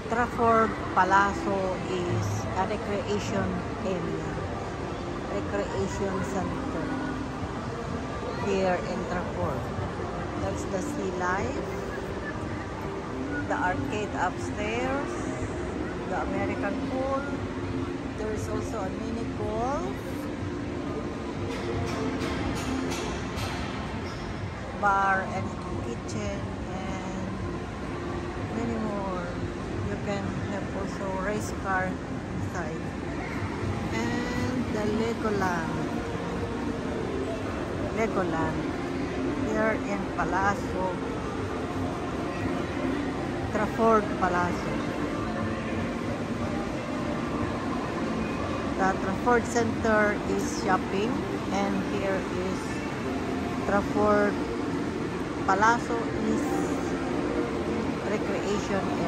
Trafford Palazzo is a recreation area, recreation center here in Trafford. That's the sea life, the arcade upstairs, the American pool. There is also a mini golf, bar and kitchen, and many more. You can have also race car inside. And the Legoland here in Palazzo, Trafford Palazzo. The Trafford Center is shopping, and here is Trafford Palazzo is recreation area.